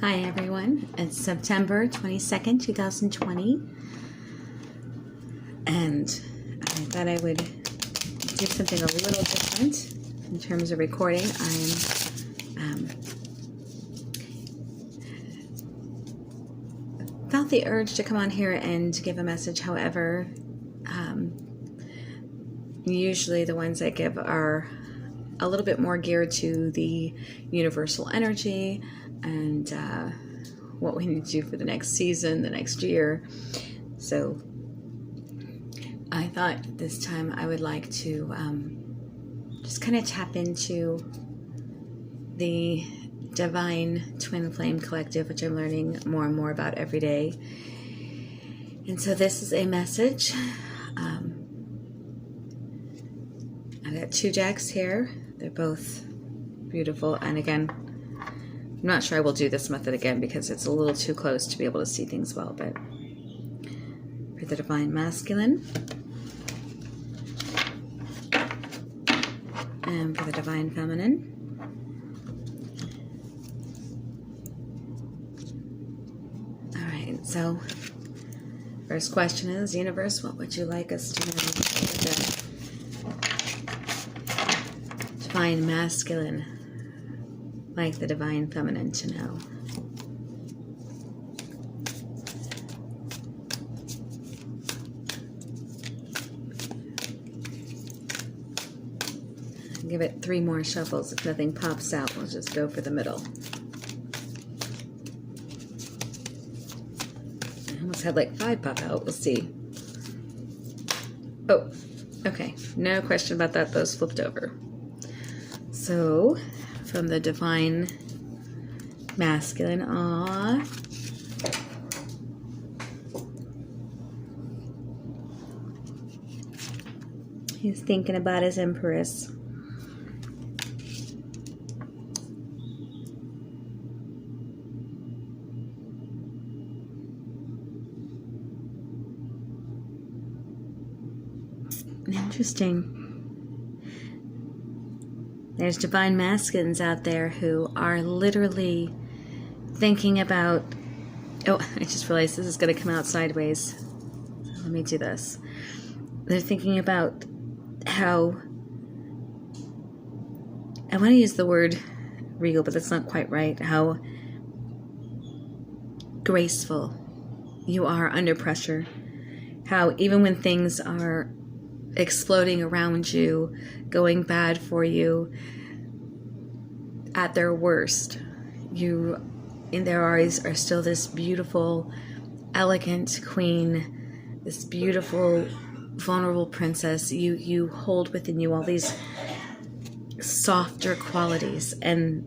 Hi everyone, it's September 22nd, 2020, and I thought I would do something a little different in terms of recording. Felt the urge to come on here and give a message. However, usually the ones I give are a little bit more geared to the universal energy and what we need to do for the next season, the next year. So I thought this time I would like to just kind of tap into the Divine Twin Flame Collective, which I'm learning more and more about every day. And so this is a message. I've got two decks here. They're both beautiful. And again, I'm not sure I will do this method again because it's a little too close to be able to see things well. But for the Divine Masculine and for the Divine Feminine. All right, so first question is, universe, what would you like us to know for the Divine Masculine, like the Divine Feminine, to know? Give it 3 more shuffles. If nothing pops out, we'll just go for the middle. I almost had like 5 pop out. We'll see. Oh, okay. No question about that. Those flipped over. So, from the Divine Masculine, he's thinking about his Empress. Interesting. There's Divine Masculines out there who are literally thinking about... Oh, I just realized this is going to come out sideways. So let me do this. They're thinking about how... I want to use the word regal, but that's not quite right. How graceful you are under pressure. How even when things are exploding around you, going bad for you, at their worst, you in their eyes are still this beautiful, elegant queen, this beautiful, vulnerable princess. You hold within you all these softer qualities, and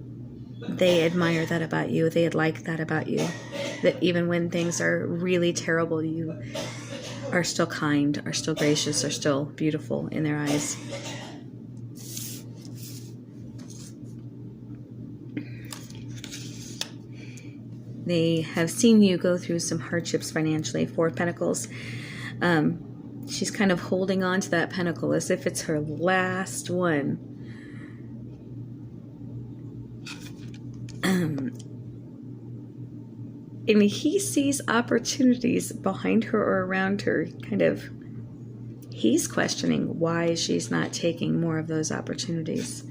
they admire that about you. They like that about you, that even when things are really terrible, you are still kind, are still gracious, are still beautiful in their eyes. They have seen you go through some hardships financially. 4 of Pentacles. She's kind of holding on to that pentacle as if it's her last one. And he sees opportunities behind her or around her. Kind of, he's questioning why she's not taking more of those opportunities.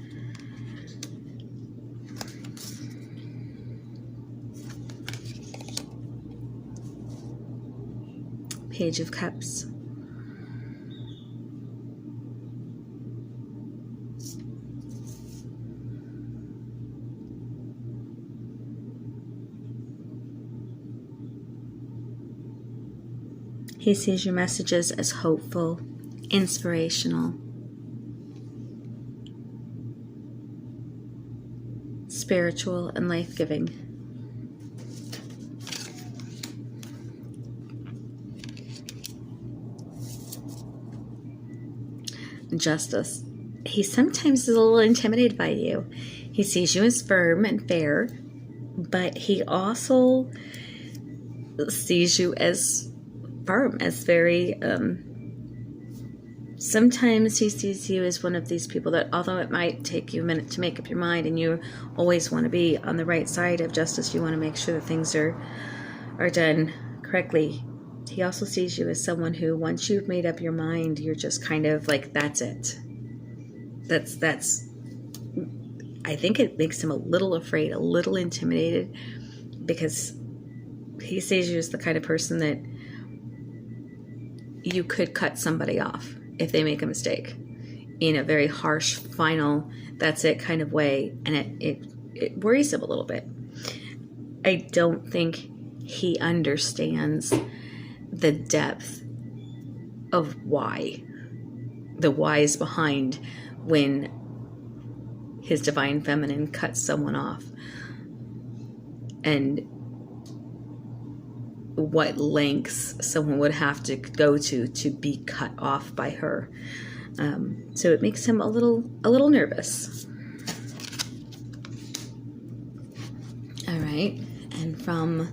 Page of Cups. He sees your messages as hopeful, inspirational, spiritual, and life-giving. Justice. He sometimes is a little intimidated by you. He sees you as firm and fair, but he also sees you as firm, as very Sometimes he sees you as one of these people that, although it might take you a minute to make up your mind and you always want to be on the right side of justice, you want to make sure that things are done correctly, he also sees you as someone who, once you've made up your mind, you're just kind of like, that's it. That's I think it makes him a little afraid, a little intimidated, because he sees you as the kind of person that you could cut somebody off if they make a mistake in a very harsh, final, that's it kind of way, and it worries him a little bit. I don't think he understands the depth of why, the whys behind when his divine feminine cuts someone off, and what lengths someone would have to go to be cut off by her. So it makes him a little nervous. All right, and from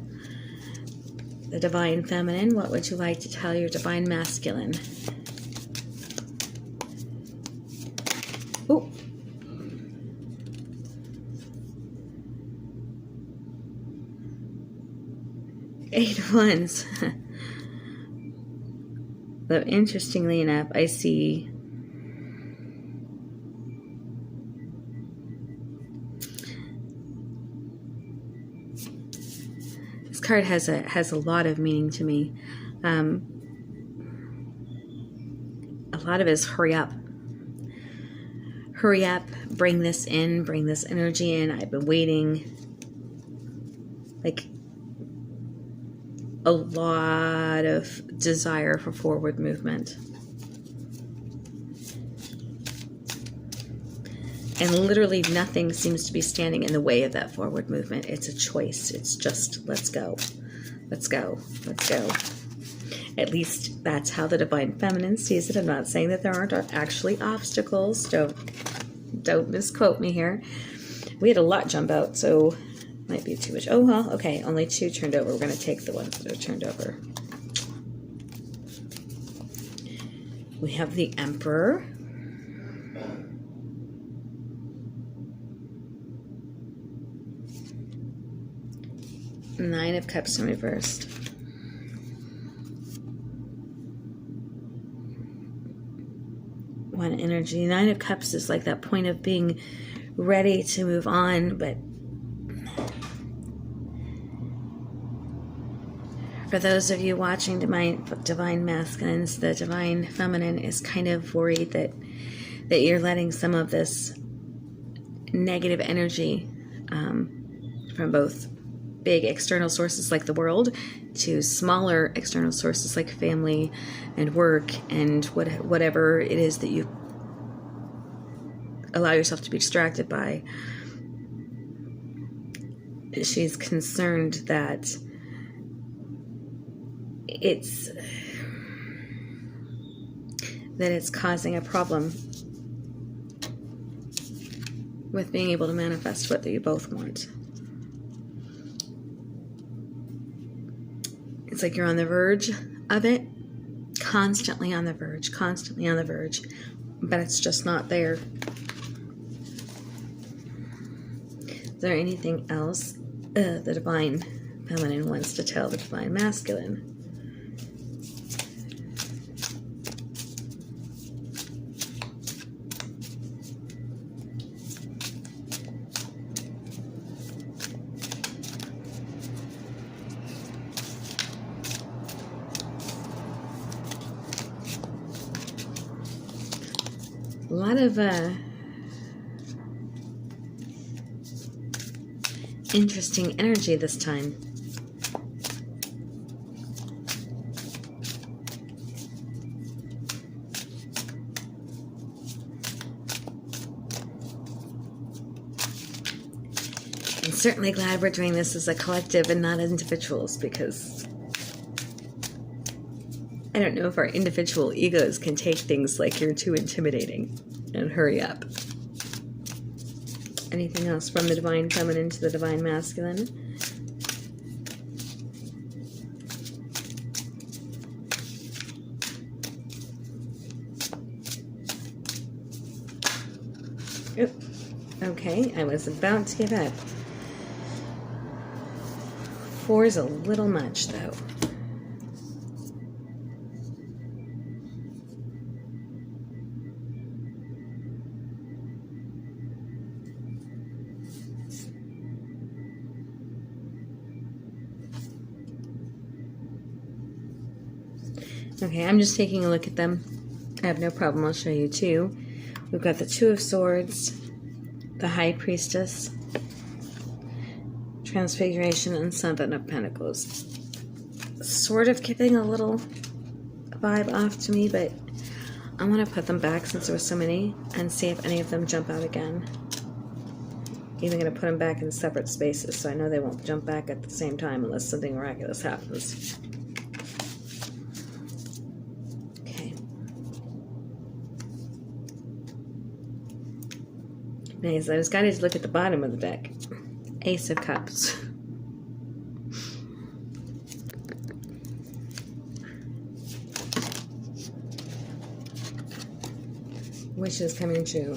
the divine feminine, what would you like to tell your divine masculine? Oh. Eight of Wands. Though interestingly enough, I see this card has a lot of meaning to me. A lot of it is hurry up. Hurry up, bring this in, bring this energy in. I've been waiting. Like, a lot of desire for forward movement. And literally nothing seems to be standing in the way of that forward movement. It's a choice. It's just, let's go. Let's go. Let's go. At least that's how the divine feminine sees it. I'm not saying that there aren't actually obstacles. Don't misquote me here. We had a lot jump out, so might be too much. Oh, well, okay, only 2 turned over. We're going to take the ones that are turned over. We have the Emperor. Nine of Cups in reversed. One energy. Nine of Cups is like that point of being ready to move on, but for those of you watching divine masculines, the divine feminine is kind of worried that you're letting some of this negative energy from both big external sources like the world to smaller external sources like family and work and whatever it is that you allow yourself to be distracted by. She's concerned that it's causing a problem with being able to manifest what you both want. It's like you're on the verge of it, constantly on the verge, but it's just not there. Is there anything else the divine feminine wants to tell the divine masculine? A lot of interesting energy this time. I'm certainly glad we're doing this as a collective and not as individuals, because I don't know if our individual egos can take things like you're too intimidating and hurry up. Anything else from the divine feminine to the divine masculine? Oop. Okay, I was about to give up. 4 is a little much, though. Okay, I'm just taking a look at them. I have no problem. I'll show you too. We've got the Two of Swords, the High Priestess, Transfiguration, and Seven of Pentacles. Sort of giving a little vibe off to me, but I want to put them back since there were so many and see if any of them jump out again. Even going to put them back in separate spaces so I know they won't jump back at the same time unless something miraculous happens. Nice. I was guided to look at the bottom of the deck. Ace of Cups. Wishes coming true.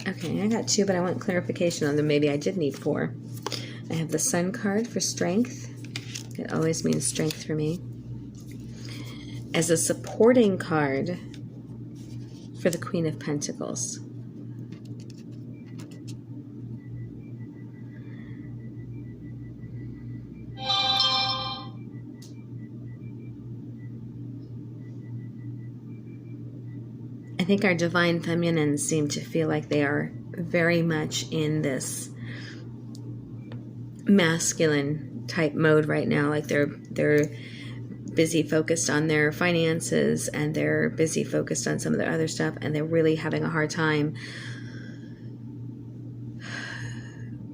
Okay, I got 2, but I want clarification on them. Maybe I did need 4. I have the Sun card for strength. It always means strength for me. As a supporting card for the Queen of Pentacles. I think our divine feminines seem to feel like they are very much in this masculine type mode right now. Like they're busy focused on their finances, and they're busy focused on some of their other stuff, and they're really having a hard time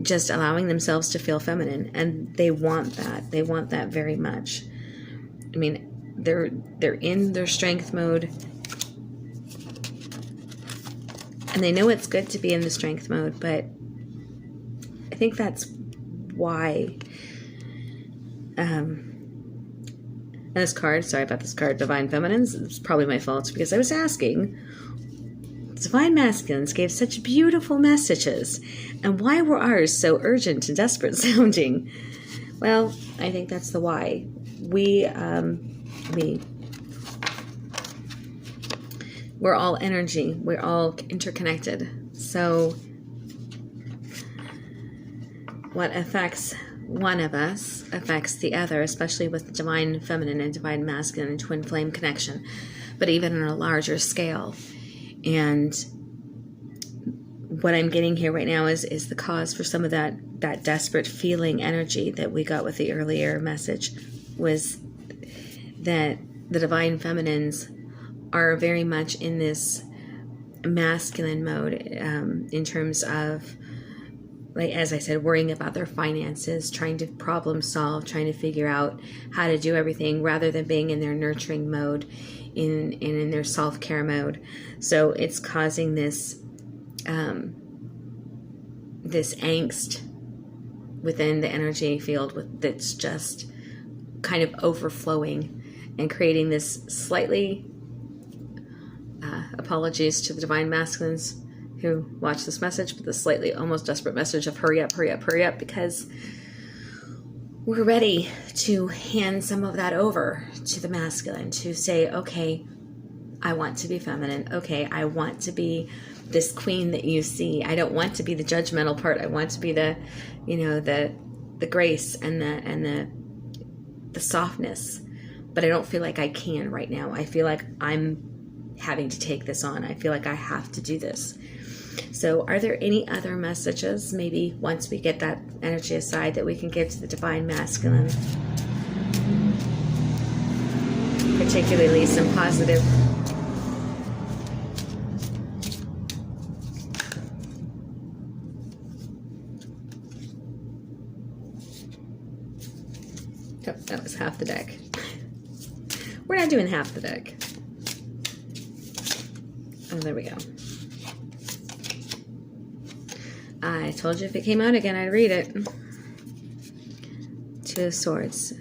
just allowing themselves to feel feminine, and they want that very much. I mean, they're in their strength mode, and they know it's good to be in the strength mode, but I think that's why and this card, sorry about this card, Divine Feminines, it's probably my fault because I was asking. Divine Masculines gave such beautiful messages, and why were ours so urgent and desperate sounding? Well, I think that's the why. We're all energy. We're all interconnected. So what affects one of us affects the other, especially with the divine feminine and divine masculine and twin flame connection, but even on a larger scale. And what I'm getting here right now is the cause for some of that desperate feeling energy that we got with the earlier message, was that the divine feminines are very much in this masculine mode, in terms of, like, as I said, worrying about their finances, trying to problem solve, trying to figure out how to do everything rather than being in their nurturing mode, in their self-care mode. So it's causing this this angst within the energy field that's just kind of overflowing and creating this slightly, apologies to the divine masculines who watch this message, but the slightly almost desperate message of hurry up, hurry up, hurry up, because we're ready to hand some of that over to the masculine, to say, okay, I want to be feminine. Okay, I want to be this queen that you see. I don't want to be the judgmental part. I want to be the, the grace and the softness. But I don't feel like I can right now. I feel like I'm having to take this on. I feel like I have to do this. So are there any other messages, maybe once we get that energy aside, that we can give to the divine masculine? Particularly some positive. Oh, that was half the deck. We're not doing half the deck. Oh, there we go. I told you if it came out again, I'd read it. Two of Swords.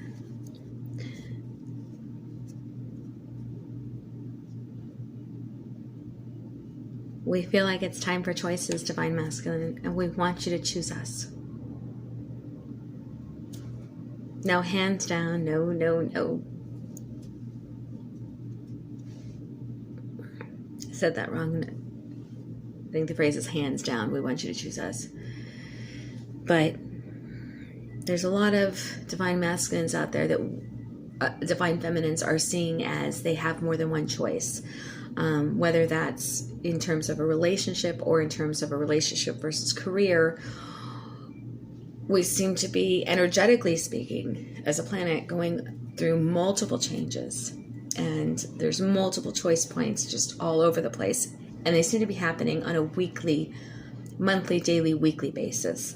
We feel like it's time for choices, Divine Masculine, and we want you to choose us. No, hands down, no, no, no. I said that wrong. I think the phrase is hands down. We want you to choose us. But there's a lot of Divine Masculines out there that Divine Feminines are seeing as they have more than one choice. Whether that's in terms of a relationship or in terms of a relationship versus career, we seem to be, energetically speaking, as a planet going through multiple changes. And there's multiple choice points just all over the place. And they seem to be happening on a weekly, monthly, daily, weekly basis,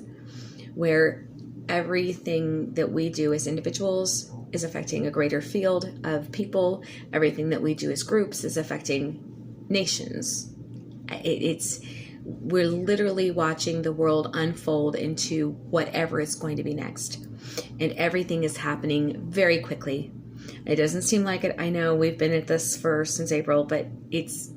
where everything that we do as individuals is affecting a greater field of people. Everything that we do as groups is affecting nations. We're literally watching the world unfold into whatever is going to be next. And everything is happening very quickly. It doesn't seem like it. I know we've been at this since April, but it's,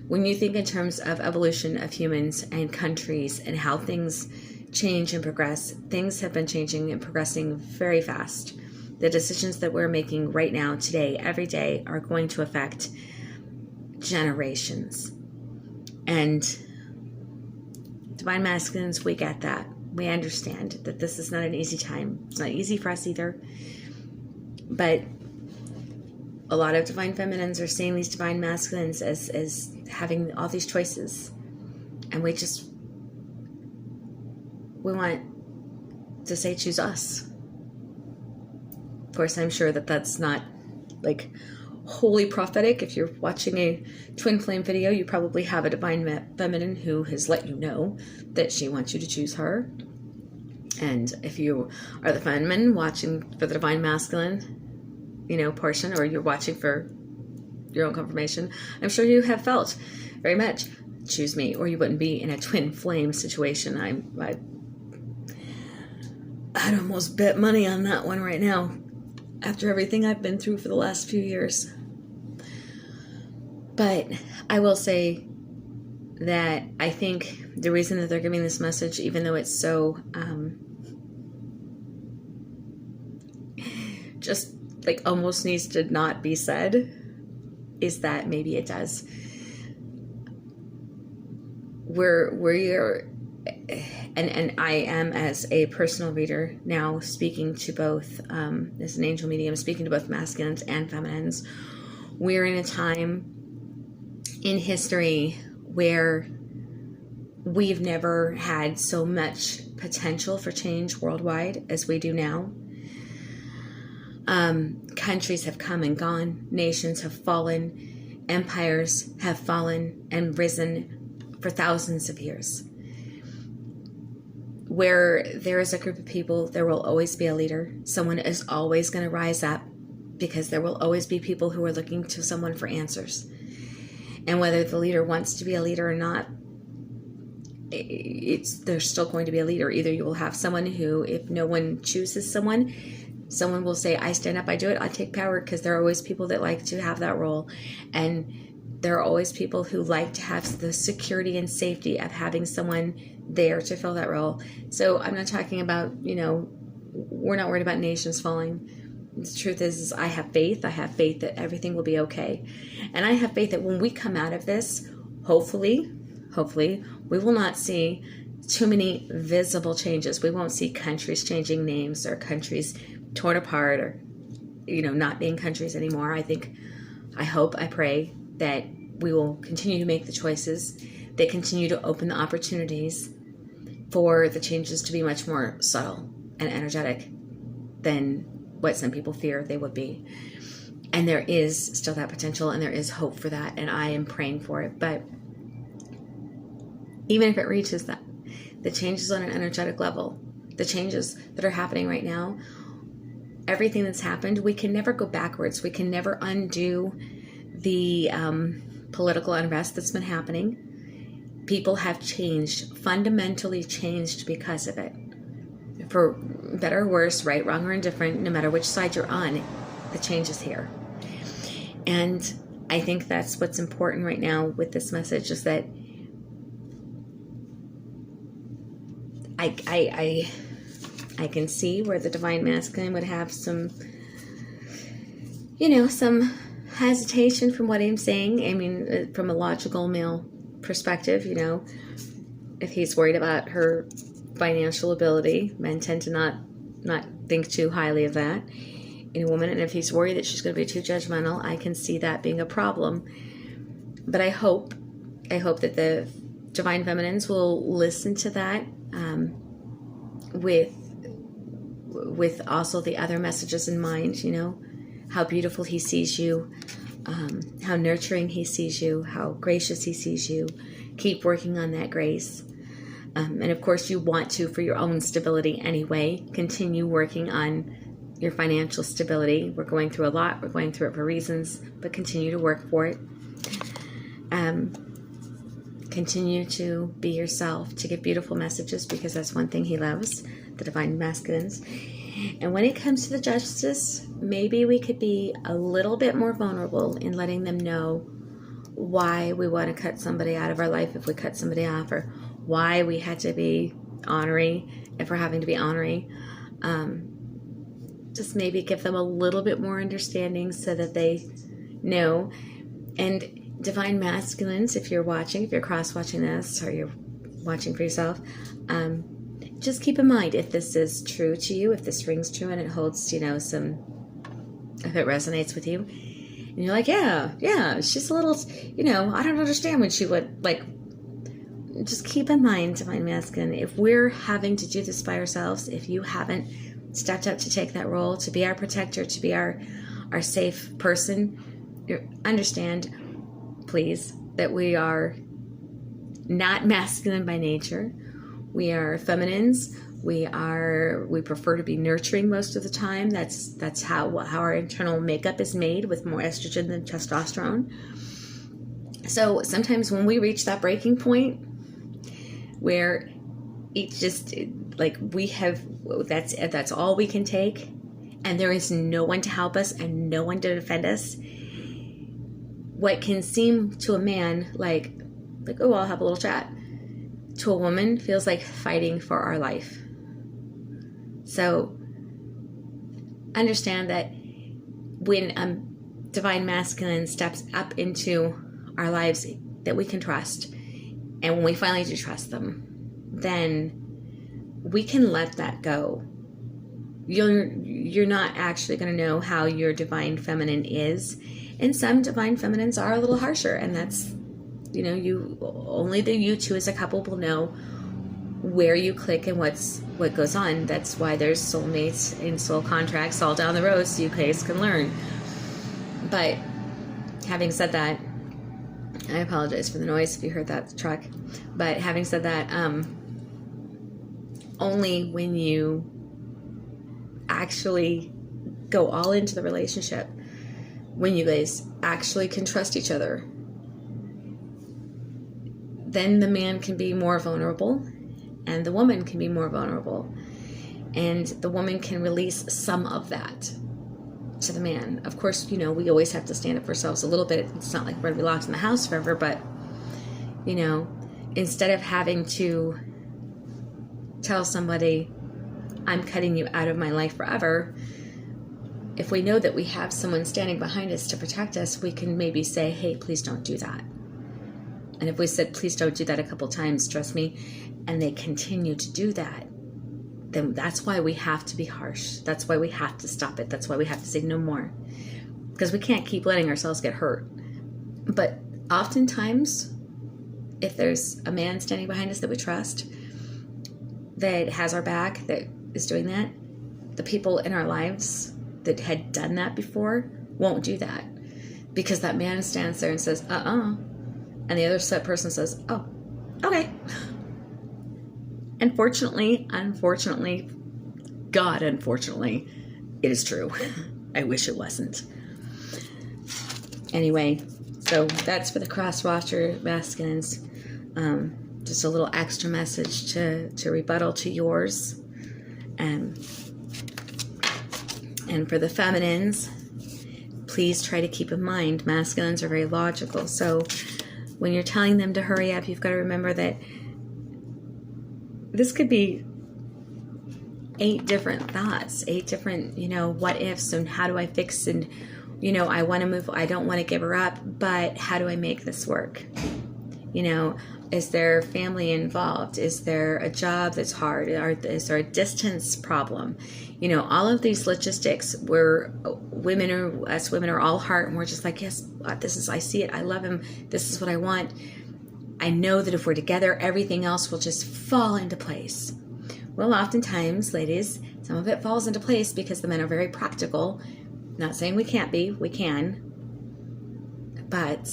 when you think in terms of evolution of humans and countries and how things change and progress, things have been changing and progressing very fast. The decisions that we're making right now, today, every day, are going to affect generations. And Divine Masculines, we get that. We understand that this is not an easy time. It's not easy for us either. But a lot of Divine Feminines are seeing these Divine Masculines as having all these choices. And we want to say, choose us. Of course, I'm sure that that's not like wholly prophetic. If you're watching a twin flame video, you probably have a Divine Feminine who has let you know that she wants you to choose her. And if you are the feminine watching for the Divine Masculine, portion, or you're watching for your own confirmation, I'm sure you have felt very much, choose me, or you wouldn't be in a twin flame situation. I'd almost bet money on that one right now, after everything I've been through for the last few years. But I will say that I think the reason that they're giving this message, even though it's so just like almost needs to not be said, is that maybe it does. And I am, as a personal reader now, speaking to both, as an angel medium, speaking to both masculines and feminines. We're in a time in history where we've never had so much potential for change worldwide as we do now. Countries have come and gone, nations have fallen, empires have fallen and risen for thousands of years. Where there is a group of people, there will always be a leader. Someone is always going to rise up, because there will always be people who are looking to someone for answers. And whether the leader wants to be a leader or not, there's still going to be a leader. Either you will have someone who, if no one chooses someone will say, I stand up, I do it, I take power, because there are always people that like to have that role. And there are always people who like to have the security and safety of having someone there to fill that role. So I'm not talking about, we're not worried about nations falling. The truth is I have faith. I have faith that everything will be okay. And I have faith that when we come out of this, hopefully, we will not see too many visible changes. We won't see countries changing names, or countries torn apart, or, not being countries anymore. I hope, I pray that we will continue to make the choices that continue to open the opportunities for the changes to be much more subtle and energetic than what some people fear they would be. And there is still that potential, and there is hope for that, and I am praying for it. But even if it reaches that, the changes on an energetic level, the changes that are happening right now, everything that's happened, we can never go backwards. We can never undo the political unrest that's been happening. People have changed, fundamentally changed because of it. for better or worse, right, wrong, or indifferent, no matter which side you're on, the change is here. And I think that's what's important right now with this message, is that I can see where the divine masculine would have some, some hesitation from what I'm saying. I mean, from a logical male perspective, if he's worried about her financial ability, men tend to not think too highly of that in a woman. And if he's worried that she's going to be too judgmental, I can see that being a problem. But I hope that the divine feminines will listen to that, with also the other messages in mind, how beautiful he sees you, how nurturing he sees you, how gracious he sees you. Keep working on that grace. And of course, you want to, for your own stability anyway, continue working on your financial stability. We're going through a lot. We're going through it for reasons, but continue to work for it. Continue to be yourself, to give beautiful messages, because that's one thing he loves, the divine masculines. And when it comes to the justice, maybe we could be a little bit more vulnerable in letting them know why we want to cut somebody out of our life if we cut somebody off, or why we had to be ornery if we're having to be ornery. Just maybe give them a little bit more understanding so that they know. And divine masculines, if you're cross-watching this, or you're watching for yourself, just keep in mind, if this is true to you, if this rings true and it holds, if it resonates with you, and you're like, yeah, she's a little, I don't understand when she would, just keep in mind, divine masculine, if we're having to do this by ourselves, if you haven't stepped up to take that role, to be our protector, to be our safe person, understand, please, that we are not masculine by nature. We are feminines. We prefer to be nurturing most of the time. That's how our internal makeup is made, with more estrogen than testosterone. So sometimes when we reach that breaking point where it's just that's all we can take, and there is no one to help us and no one to defend us, what can seem to a man like, oh, I'll have a little chat, to a woman feels like fighting for our life. So understand that when a divine masculine steps up into our lives that we can trust, and when we finally do trust them, then we can let that go. You're not actually going to know how your divine feminine is. And some divine feminines are a little harsher, and that's, only you two as a couple will know where you click and what goes on. That's why there's soulmates and soul contracts all down the road, so you guys can learn. But having said that, I apologize for the noise if you heard that truck. But having said that, only when you actually go all into the relationship, when you guys actually can trust each other, then the man can be more vulnerable and the woman can be more vulnerable. And the woman can release some of that to the man. Of course, we always have to stand up for ourselves a little bit. It's not like we're going to be locked in the house forever, but, instead of having to tell somebody, I'm cutting you out of my life forever, if we know that we have someone standing behind us to protect us, we can maybe say, hey, please don't do that. And if we said, please don't do that a couple times, trust me, and they continue to do that, then that's why we have to be harsh. That's why we have to stop it. That's why we have to say no more. Because we can't keep letting ourselves get hurt. But oftentimes, if there's a man standing behind us that we trust, that has our back, that is doing that, the people in our lives that had done that before won't do that. Because that man stands there and says, and the other person says, oh, okay. Unfortunately, it is true. I wish it wasn't. Anyway, so that's for the cross-watcher masculines. Just a little extra message to rebuttal to yours. And for the feminines, please try to keep in mind, masculines are very logical. So when you're telling them to hurry up, you've got to remember that this could be 8 different thoughts, 8 different, what ifs, and how do I fix, and, I want to move, I don't want to give her up, but how do I make this work? Is there family involved? Is there a job that's hard? Is there a distance problem? All of these logistics where us women are all heart, and we're just like, yes, I see it. I love him. This is what I want. I know that if we're together, everything else will just fall into place. Well, oftentimes, ladies, some of it falls into place because the men are very practical. Not saying we can't be, we can. But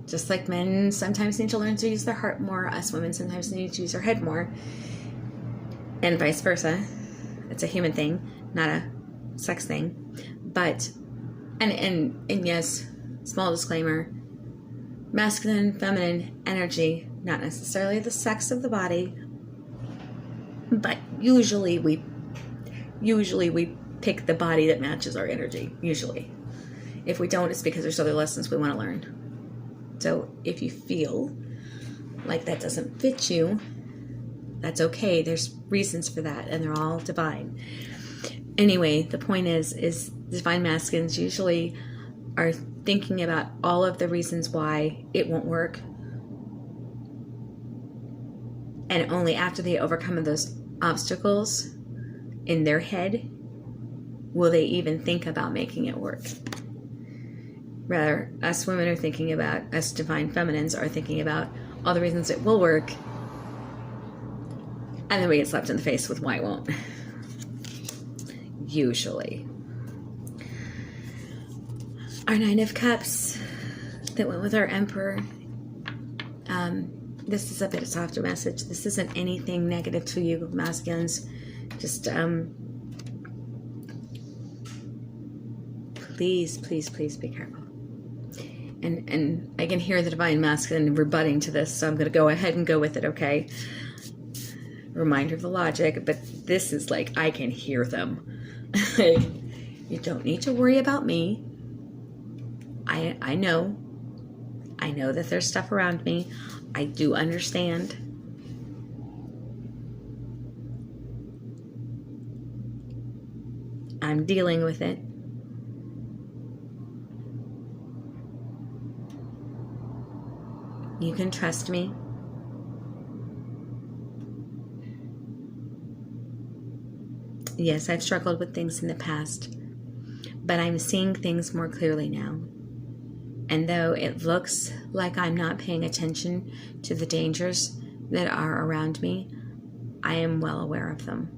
just like men sometimes need to learn to use their heart more, us women sometimes need to use our head more, and vice versa. It's a human thing, not a sex thing. But, and yes, small disclaimer, masculine, feminine energy, not necessarily the sex of the body, but usually we pick the body that matches our energy, usually. If we don't, it's because there's other lessons we want to learn. So if you feel like that doesn't fit you, that's okay. There's reasons for that, and they're all divine. Anyway, the point is divine masculines usually are thinking about all of the reasons why it won't work. And only after they overcome those obstacles in their head will they even think about making it work. Rather, us women are thinking about, us divine feminines are thinking about all the reasons it will work, and then we get slapped in the face with why it won't. Usually. Our 9 of Cups that went with our Emperor. This is a bit of a softer message. This isn't anything negative to you, masculines. Just, please be careful. And I can hear the divine masculine rebutting to this, so I'm going to go ahead and go with it, okay? Reminder of the logic, but this is like, I can hear them. You don't need to worry about me. I know that there's stuff around me. I do understand. I'm dealing with it. You can trust me. Yes, I've struggled with things in the past, but I'm seeing things more clearly now. And though it looks like I'm not paying attention to the dangers that are around me, I am well aware of them.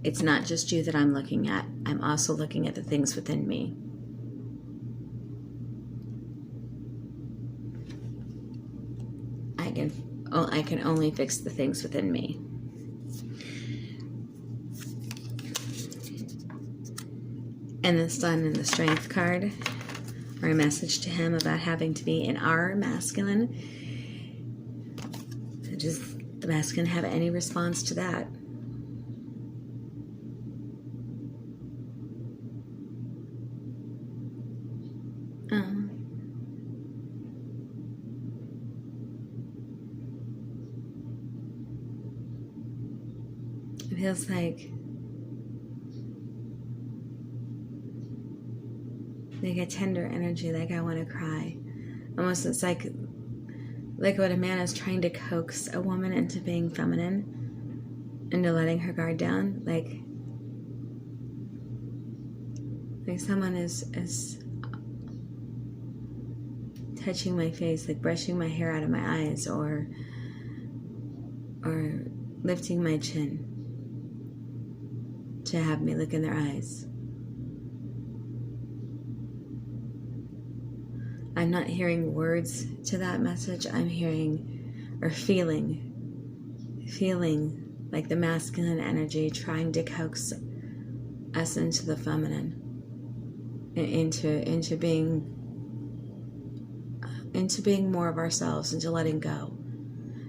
It's not just you that I'm looking at. I'm also looking at the things within me. I can only fix the things within me. And the Sun and the Strength card are a message to him about having to be in our masculine. Does the masculine have any response to that? It feels like a tender energy, like I want to cry. Almost it's like when a man is trying to coax a woman into being feminine, into letting her guard down, like someone is touching my face, like brushing my hair out of my eyes, or lifting my chin to have me look in their eyes. I'm not hearing words to that message. I'm hearing or feeling like the masculine energy trying to coax us into the feminine, into being into being more of ourselves, into letting go.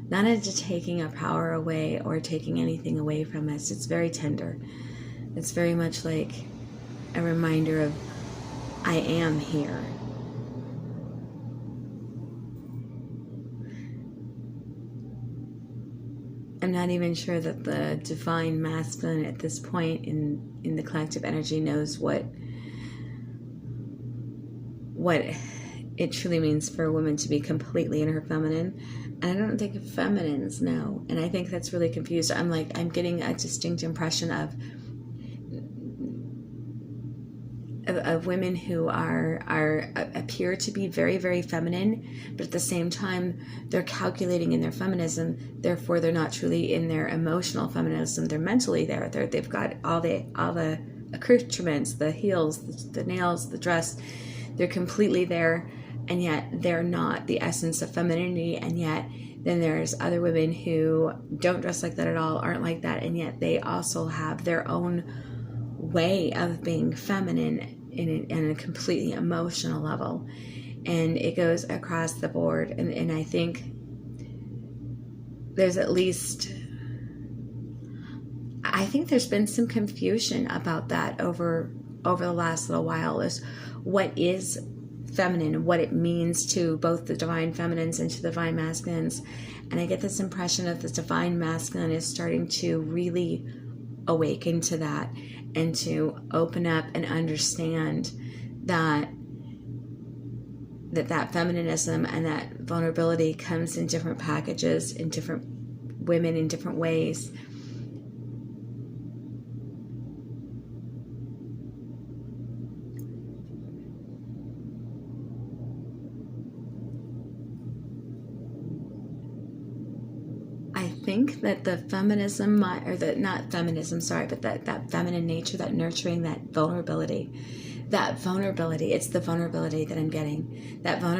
Not into taking our power away or taking anything away from us. It's very tender. It's very much like a reminder of, I am here. I'm not even sure that the divine masculine at this point in the collective energy knows what it truly means for a woman to be completely in her feminine. And I don't think feminines know. And I think that's really confused. I'm getting a distinct impression of women who appear to be very, very feminine, but at the same time they're calculating in their feminism. Therefore, they're not truly in their emotional feminism. They're mentally there. They've got all the accoutrements, the heels, the nails, the dress. They're completely there, and yet they're not the essence of femininity. And yet then there's other women who don't dress like that at all, aren't like that, and yet they also have their own way of being feminine in a completely emotional level. And it goes across the board. And I think there's been some confusion about that over the last little while, is what is feminine, what it means to both the divine feminines and to the divine masculines. And I get this impression that the divine masculine is starting to really awaken to that, and to open up and understand that feminism and that vulnerability comes in different packages, in different women, in different ways. I think that the feminism, or the not feminism, sorry, but that feminine nature, that nurturing, that vulnerability, it's the vulnerability that I'm getting. That vulnerability